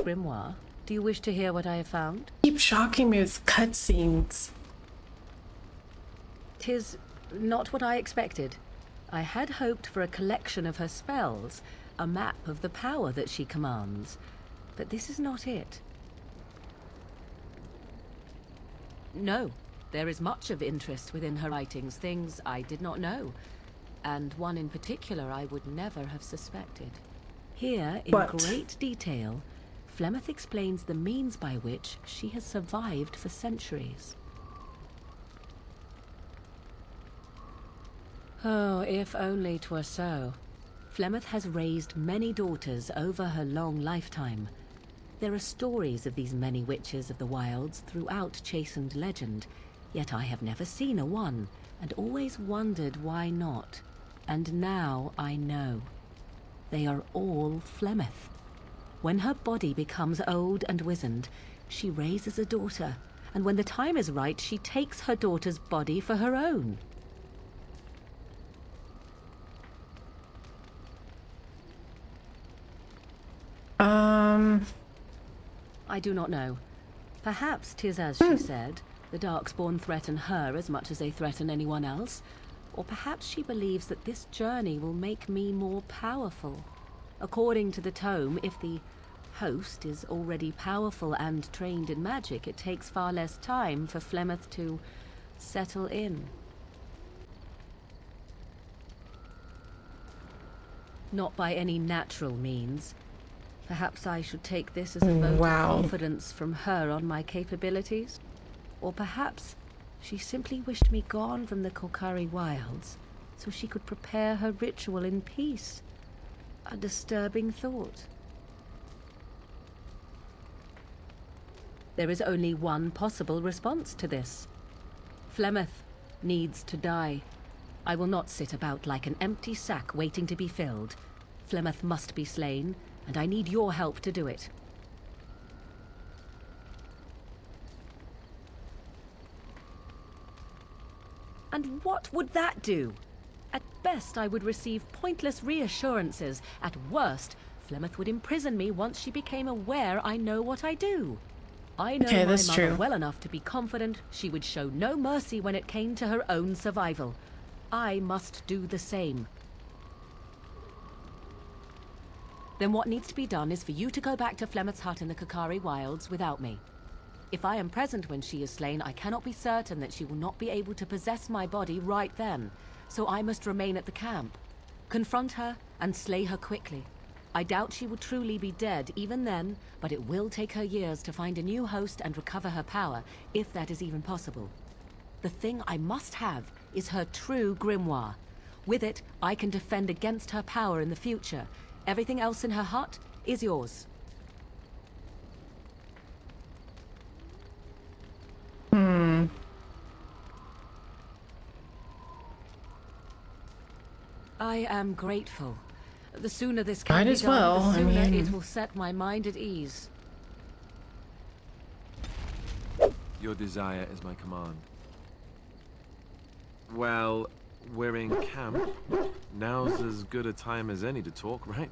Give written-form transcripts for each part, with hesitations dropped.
grimoire. Do you wish to hear what I have found? Keep shocking me with cutscenes. 'Tis not what I expected. I had hoped for a collection of her spells, a map of the power that she commands. But this is not it. No, there is much of interest within her writings, things I did not know. And one in particular I would never have suspected. Here, in great detail, Flemeth explains the means by which she has survived for centuries. Oh, if only 'twere so. Flemeth has raised many daughters over her long lifetime. There are stories of these many witches of the wilds throughout chastened legend, yet I have never seen a one, and always wondered why not. And now I know. They are all Flemeth. When her body becomes old and wizened, she raises a daughter, and when the time is right, she takes her daughter's body for her own. I do not know. Perhaps 'tis as she said, the Darkspawn threaten her as much as they threaten anyone else. Or perhaps she believes that this journey will make me more powerful. According to the tome, if the host is already powerful and trained in magic, it takes far less time for Flemeth to settle in. Not by any natural means. Perhaps I should take this as a vote of confidence from her on my capabilities. Or perhaps she simply wished me gone from the Korcari wilds so she could prepare her ritual in peace. A disturbing thought. There is only one possible response to this. Flemeth needs to die. I will not sit about like an empty sack waiting to be filled. Flemeth must be slain, and I need your help to do it. And what would that do? At best, I would receive pointless reassurances. At worst, Flemeth would imprison me once she became aware I know what I do. I know my mother well enough to be confident she would show no mercy when it came to her own survival. I must do the same. Then what needs to be done is for you to go back to Flemeth's hut in the Korcari wilds without me. If I am present when she is slain, I cannot be certain that she will not be able to possess my body right then, so I must remain at the camp. Confront her and slay her quickly. I doubt she will truly be dead even then, but it will take her years to find a new host and recover her power, if that is even possible. The thing I must have is her true grimoire. With it, I can defend against her power in the future. Everything else in her hut is yours. I am grateful. The sooner this can be done, the sooner it will set my mind at ease. Your desire is my command. Well, we're in camp. Now's as good a time as any to talk, right?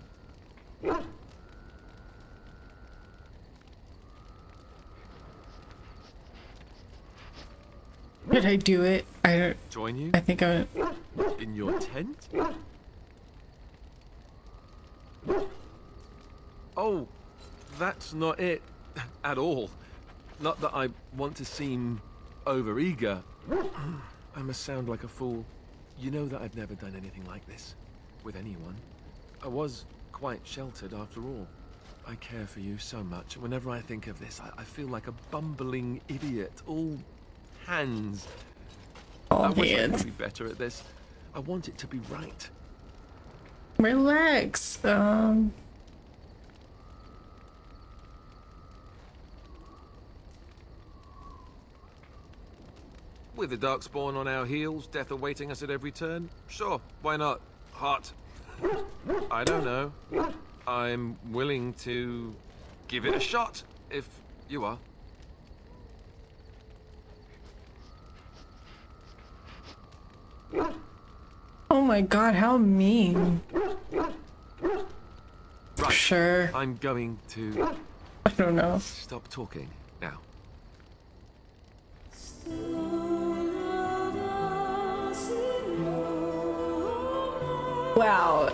Did I do it? I don't... Join you? I think I... In your tent? Oh, that's not it at all. Not that I want to seem overeager. I must sound like a fool. You know that I've never done anything like this with anyone. I was quite sheltered after all. I care for you so much. Whenever I think of this, I feel like a bumbling idiot. All hands. I wish I could be better at this. I want it to be right. Relax. With the Darkspawn on our heels, death awaiting us at every turn, sure, why not? Hot. I don't know. I'm willing to give it a shot, if you are. Oh my god, how mean. Right. Sure. I'm going to I don't know. Stop talking now. Wow.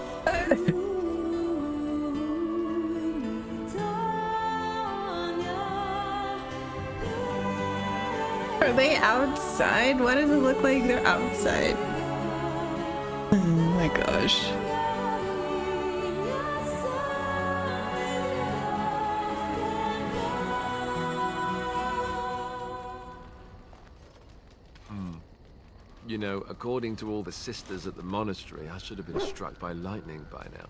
Are they outside? Why does it look like they're outside? Oh my gosh. You know, according to all the sisters at the monastery, I should have been struck by lightning by now.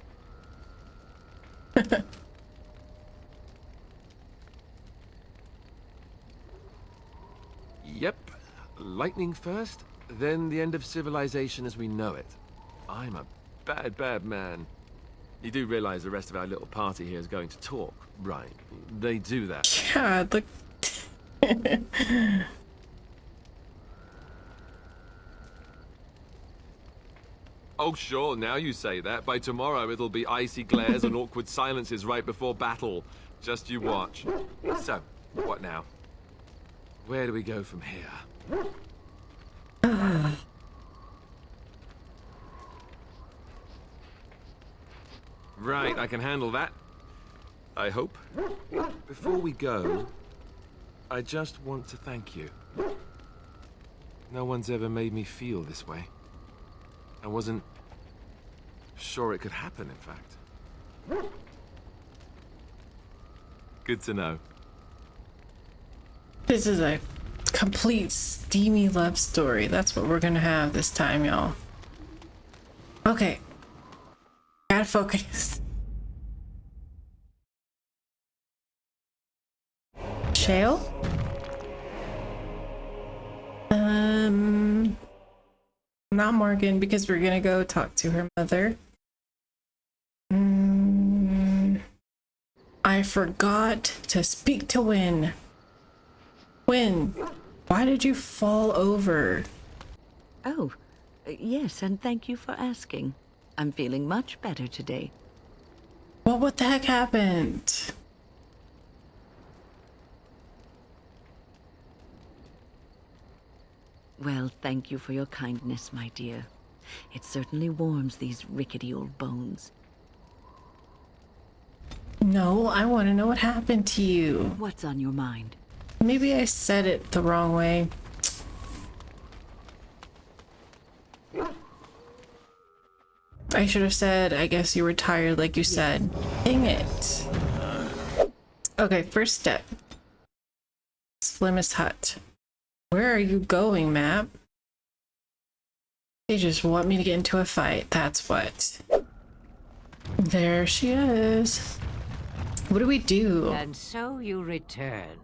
Yep. Lightning first, then the end of civilization as we know it. I'm a bad, bad man. You do realize the rest of our little party here is going to talk, right? They do that. Yeah, look. Oh, sure, now you say that. By tomorrow, it'll be icy glares and awkward silences right before battle. Just you watch. So, what now? Where do we go from here? Right, I can handle that. I hope. Before we go, I just want to thank you. No one's ever made me feel this way. I wasn't sure it could happen, in fact. Good to know. This is a complete steamy love story. That's what we're gonna have this time, y'all. Okay. Gotta focus. Shale? Not Morgan, because we're gonna go talk to her mother. I forgot to speak to Win. Win, why did you fall over? Oh, yes, and thank you for asking. I'm feeling much better today. Well, what the heck happened? Well, thank you for your kindness, my dear. It certainly warms these rickety old bones. No, I want to know what happened to you. What's on your mind? Maybe I said it the wrong way. I should have said, I guess you were tired like you said. Dang it. Okay, first step. Slimmest hut. Where are you going, map? They just want me to get into a fight, that's what. There she is. What do we do? And so you return.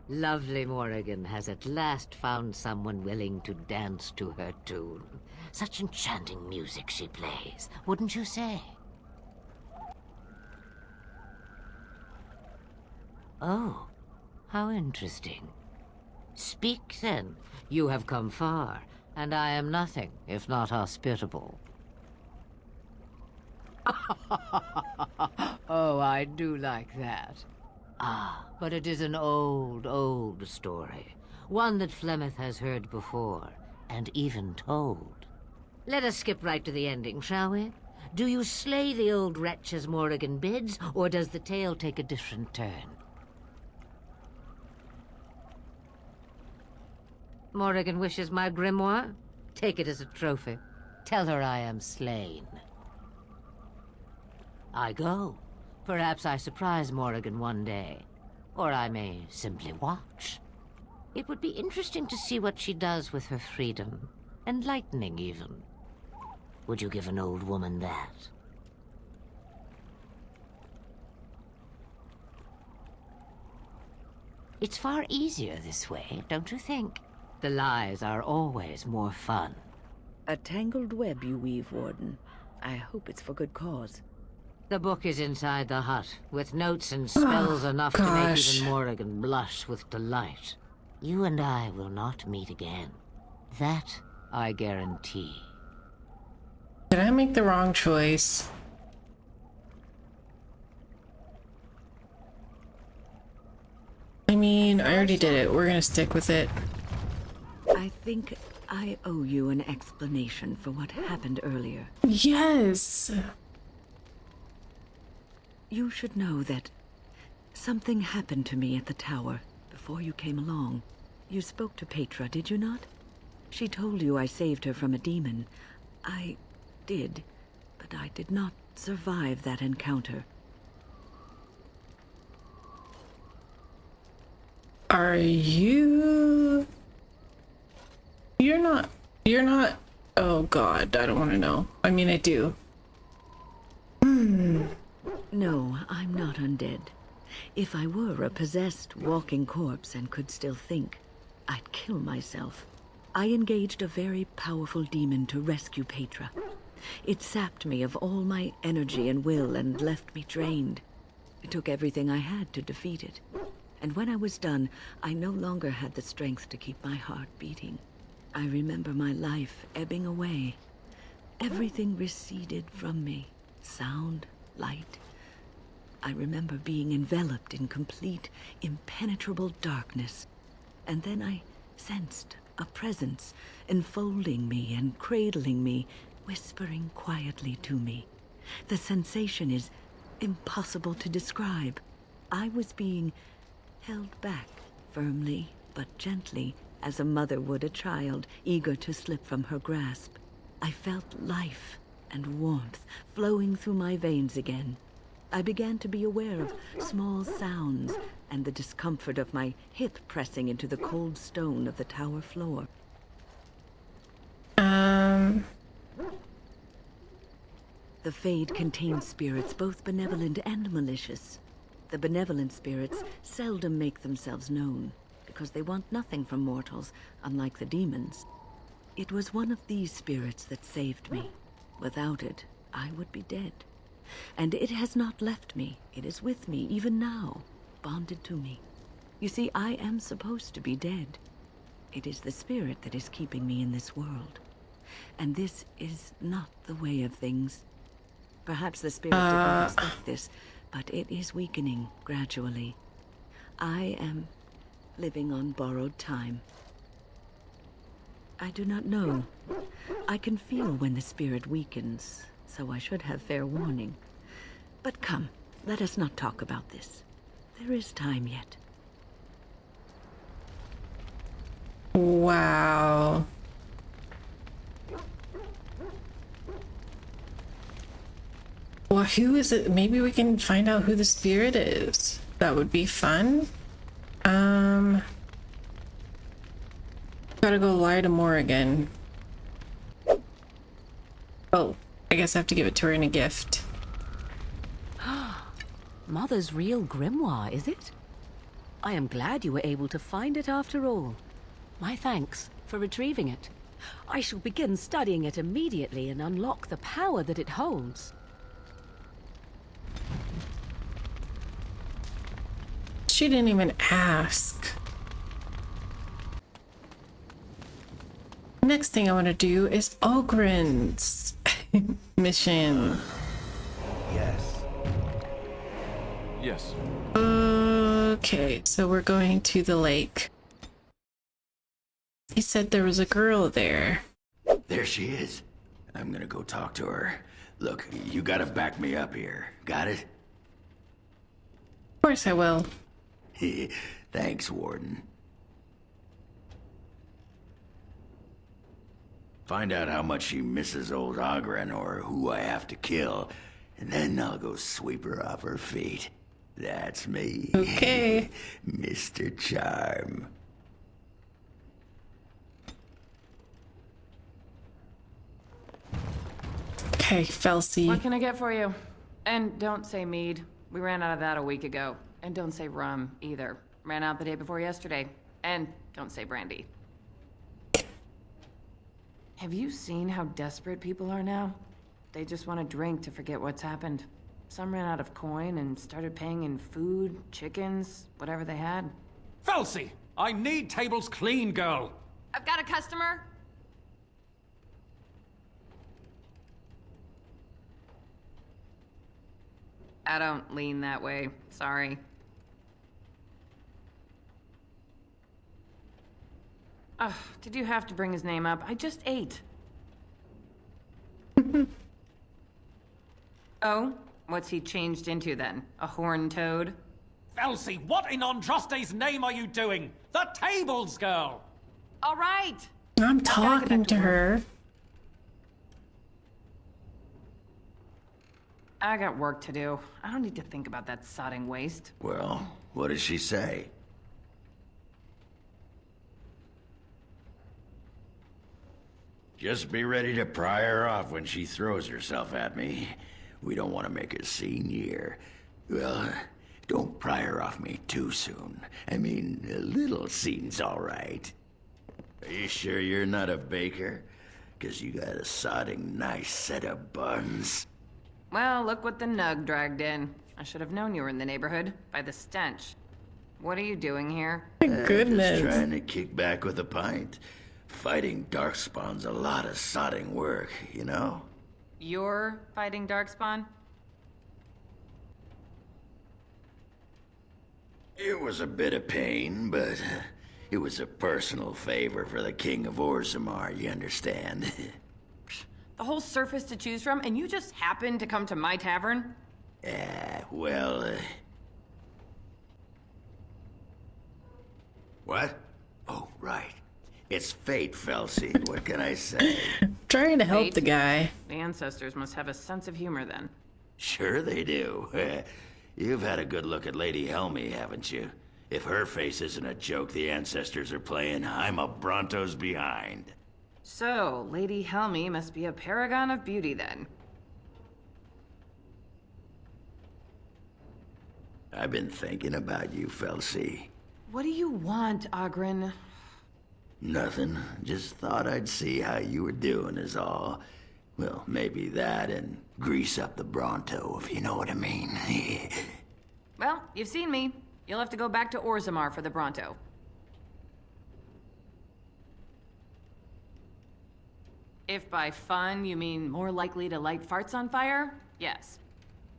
Lovely Morrigan has at last found someone willing to dance to her tune. Such enchanting music she plays, wouldn't you say? Oh, how interesting. Speak then. You have come far, and I am nothing if not hospitable. Oh, I do like that. Ah, but it is an old, old story. One that Flemeth has heard before, and even told. Let us skip right to the ending, shall we? Do you slay the old wretch as Morrigan bids, or does the tale take a different turn? Morrigan wishes my grimoire? Take it as a trophy. Tell her I am slain. I go. Perhaps I surprise Morrigan one day. Or I may simply watch. It would be interesting to see what she does with her freedom. Enlightening, even. Would you give an old woman that? It's far easier this way, don't you think? The lies are always more fun. A tangled web you weave, Warden. I hope it's for good cause. The book is inside the hut, with notes and spells enough to make gosh. even Morrigan blush with delight. You and I will not meet again. That I guarantee. Did I make the wrong choice? mean, I already did it. We're gonna stick with it. I think I owe you an explanation for what happened earlier. Yes. You should know that something happened to me at the tower before you came along. You spoke to Petra, did you not? She told you I saved her from a demon. I did, but I did not survive that encounter. Are you... You're not... Oh god, I don't want to know. I mean, I do. No, I'm not undead. If I were a possessed walking corpse and could still think, I'd kill myself. I engaged a very powerful demon to rescue Petra. It sapped me of all my energy and will and left me drained. It took everything I had to defeat it. And when I was done, I no longer had the strength to keep my heart beating. I remember my life ebbing away. Everything receded from me. Sound, light. I remember being enveloped in complete, impenetrable darkness. And then I sensed a presence enfolding me and cradling me, whispering quietly to me. The sensation is impossible to describe. I was being held back, firmly but gently, as a mother would a child, eager to slip from her grasp. I felt life and warmth flowing through my veins again. I began to be aware of small sounds and the discomfort of my hip pressing into the cold stone of the tower floor. The Fade contains spirits both benevolent and malicious. The benevolent spirits seldom make themselves known, because they want nothing from mortals, unlike the demons. It was one of these spirits that saved me. Without it, I would be dead. And it has not left me. It is with me, even now, bonded to me. You see, I am supposed to be dead. It is the spirit that is keeping me in this world. And this is not the way of things. Perhaps the spirit did not expect this, but it is weakening gradually. I am living on borrowed time. I do not know. I can feel when the spirit weakens, so I should have fair warning. But come, let us not talk about this. There is time yet. Wow. Well, who is it? Maybe we can find out who the spirit is. That would be fun. Gotta go lie to Morrigan. Oh, I guess I have to give it to her in a gift. Mother's real grimoire, is it? I am glad you were able to find it after all. My thanks for retrieving it. I shall begin studying it immediately and unlock the power that it holds. She didn't even ask. Next thing I want to do is Ogren's mission. Yes. Yes. Okay, so we're going to the lake. He said there was a girl there. There she is. I'm gonna go talk to her. Look, you gotta back me up here. Got it? Of course I will. Thanks, Warden. Find out how much she misses old Ogren or who I have to kill, and then I'll go sweep her off her feet. That's me. Okay. Mr. Charm. Okay, Felsi. What can I get for you? And don't say mead. We ran out of that a week ago. And don't say rum, either. Ran out the day before yesterday. And don't say brandy. Have you seen how desperate people are now? They just want to drink to forget what's happened. Some ran out of coin and started paying in food, chickens, whatever they had. Felsi! I need tables clean, girl! I've got a customer. I don't lean that way. Sorry. Ugh, did you have to bring his name up? I just ate. Oh? What's he changed into then? A horned toad? Elsie, what in Andraste's name are you doing? The tables, girl! All right! I'm get talking back to to work. her. I got work to do. I don't need to think about that sodding waste. Well, what does she say? Just be ready to pry her off when she throws herself at me. We don't want to make a scene here. Well, don't pry her off me too soon. I mean, a little scene's all right. Are you sure you're not a baker? 'Cause you got a sodding nice set of buns. Well, look what the nug dragged in. I should have known you were in the neighborhood by the stench. What are you doing here? Goodness. Just trying to kick back with a pint. Fighting Darkspawn's a lot of sodding work, you know? You're fighting Darkspawn? It was a bit of pain, but it was a personal favor for the King of Orzammar, you understand? The whole surface to choose from, and you just happened to come to my tavern? Well, What? Oh, right. It's fate, Felsie. What can I say? Trying to help Fate? the guy. The ancestors must have a sense of humor then. Sure they do. You've had a good look at Lady Helmy, haven't you? If her face isn't a joke the ancestors are playing, I'm a Bronto's behind. So, Lady Helmy must be a paragon of beauty then. I've been thinking about you, Felsie. What do you want, Ogren? Nothing. Just thought I'd see how you were doing is all. Well, maybe that and grease up the Bronto, if you know what I mean. Well, you've seen me. You'll have to go back to Orzammar for the Bronto. If by fun you mean more likely to light farts on fire, yes.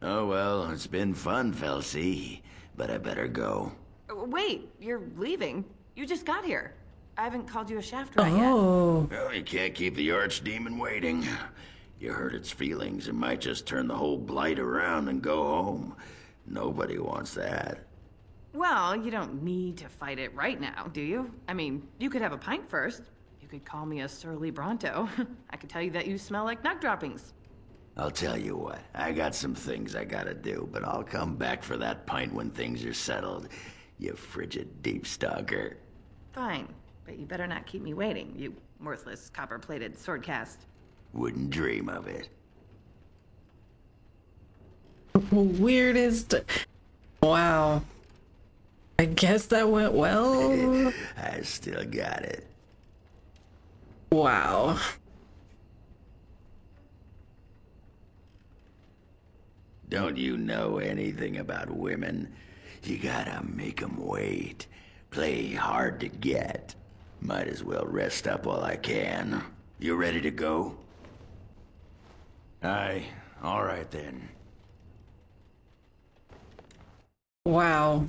Oh well, it's been fun, Felsie. But I better go. Wait, you're leaving? You just got here. I haven't called you a shaft rat yet. Oh, Well, you can't keep the archdemon waiting. You hurt its feelings, it might just turn the whole blight around and go home. Nobody wants that. Well, you don't need to fight it right now, do you? I mean, you could have a pint first. You could call me a surly Bronto. I could tell you that you smell like nut droppings. I'll tell you what, I got some things I gotta do, but I'll come back for that pint when things are settled. You frigid deep stalker. Fine, but you better not keep me waiting, you worthless copper-plated sword cast. Wouldn't dream of it. weirdest. Wow. I guess that went well. I still got it. Wow. Don't you know anything about women? You gotta make 'em wait. Play hard to get. Might as well rest up while I can. You ready to go? Aye, all right then. Wow.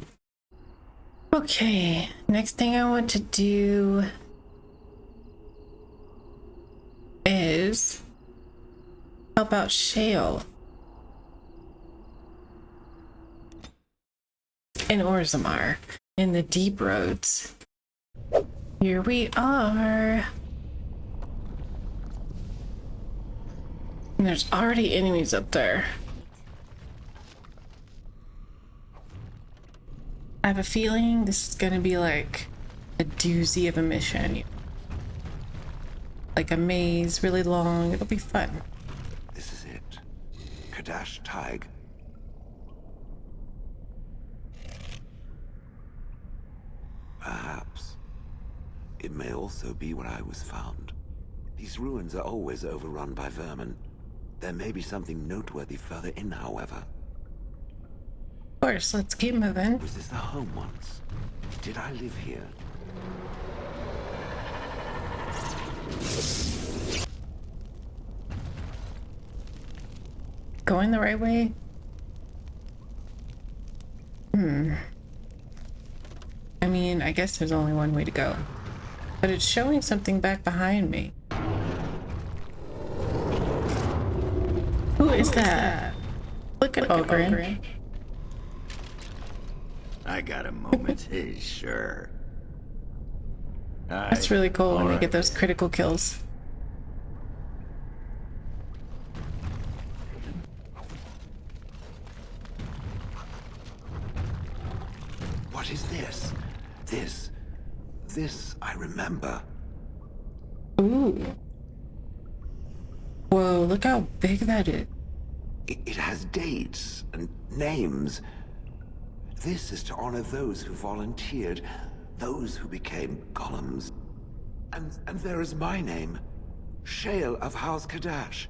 Okay, next thing I want to do is help out Shale in Orzammar in the deep roads. Here we are. And there's already enemies up there. I have a feeling this is gonna be like a doozy of a mission. Like a maze, really long. It'll be fun. This is it. Kadash Taig. Perhaps. It may also be where I was found. These ruins are always overrun by vermin. There may be something noteworthy further in, however. Of course, let's keep moving. Was this the home once? Did I live here? Going the right way? I mean, I guess there's only one way to go. But it's showing something back behind me. Who is that? Look at Ogren. I got a moment, sure. That's really cool when we get those critical kills. What is this? This I remember. Ooh. Whoa, look how big that is. It has dates and names. This is to honor those who volunteered, those who became golems. And there is my name, Shale of House Kadash.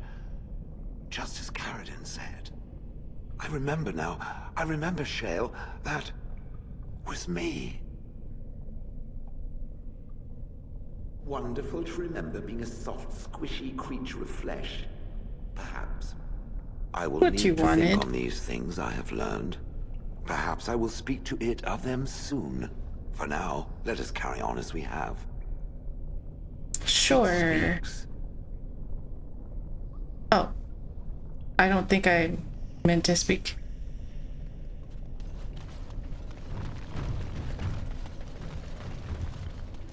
Just as Caradin said. I remember now. I remember, Shale. That was me. Wonderful to remember being a soft, squishy creature of flesh. Perhaps. I will What need you to wanted. think on these things I have learned. Perhaps I will speak to it of them soon. For now, let us carry on as we have. Sure. It speaks. Oh. I don't think I meant to speak.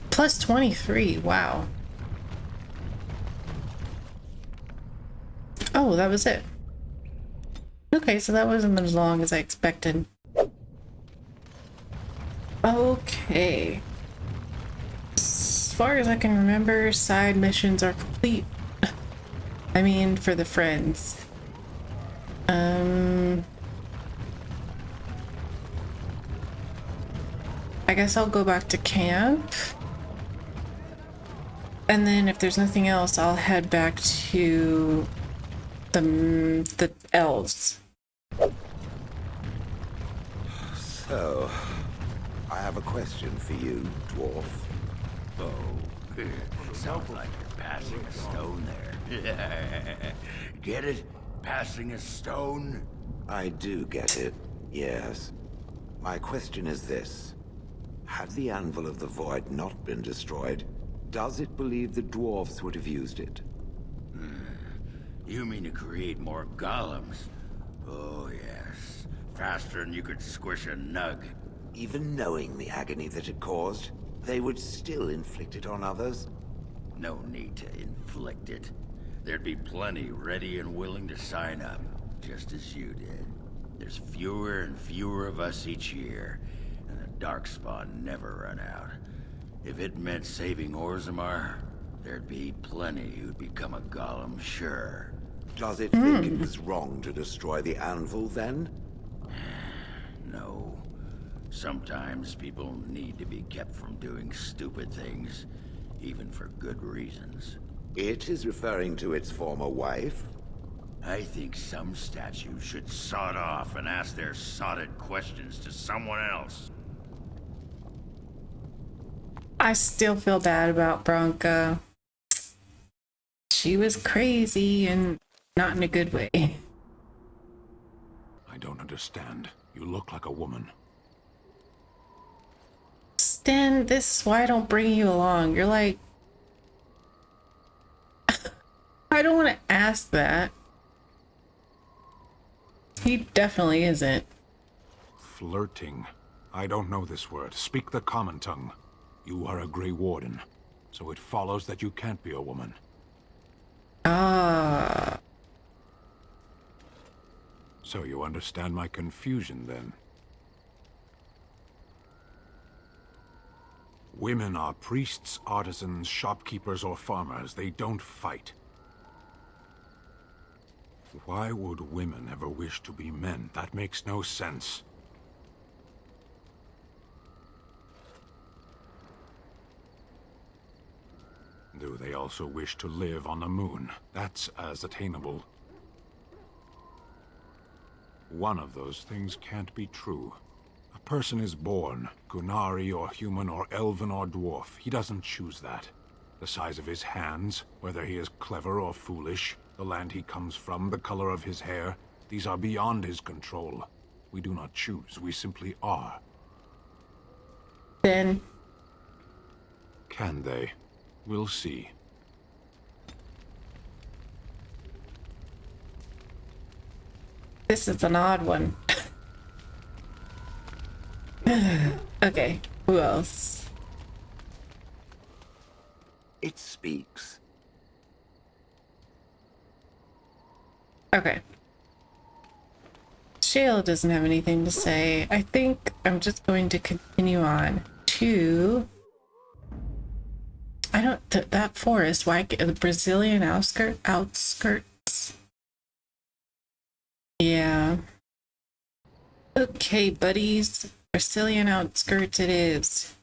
Plus 23, wow. Oh, that was it. Okay, so that wasn't as long as I expected. Okay. As far as I can remember, side missions are complete. I mean, for the friends. I guess I'll go back to camp. And then if there's nothing else, I'll head back to the elves. So, I have a question for you, dwarf. Oh, sounds like you're passing a stone there. Get it? Passing a stone? I do get it, yes. My question is this. Had the Anvil of the Void not been destroyed, does it believe the dwarves would have used it? You mean to create more golems? Oh, yes. Faster than you could squish a nug. Even knowing the agony that it caused, they would still inflict it on others? No need to inflict it. There'd be plenty ready and willing to sign up, just as you did. There's fewer and fewer of us each year, and the Darkspawn never run out. If it meant saving Orzammar, there'd be plenty who'd become a golem, sure. Does it think it was wrong to destroy the Anvil, then? No. Sometimes people need to be kept from doing stupid things, even for good reasons. It is referring to its former wife? I think some statues should sod off and ask their sodded questions to someone else. I still feel bad about Bronca. She was crazy and not in a good way. I don't understand. You look like a woman. Stan, this is why I don't bring you along. You're like... I don't want to ask that. He definitely isn't. Flirting. I don't know this word. Speak the common tongue. You are a Grey Warden, so it follows that you can't be a woman. Ah. So you understand my confusion, then? Women are priests, artisans, shopkeepers, or farmers. They don't fight. Why would women ever wish to be men? That makes no sense. Do they also wish to live on the moon? That's as attainable. One of those things can't be true. A person is born, Gunari or human or elven or dwarf. He doesn't choose that. The size of his hands, whether he is clever or foolish, the land he comes from, the color of his hair, these are beyond his control. We do not choose, we simply are. Then... can they? We'll see. This is an odd one. Okay, who else? It speaks. Okay. Shale doesn't have anything to say. I think I'm just going to continue on to... I don't... that forest, why... the Brazilian outskirts? Yeah. Okay, buddies. Brazilian outskirts it is.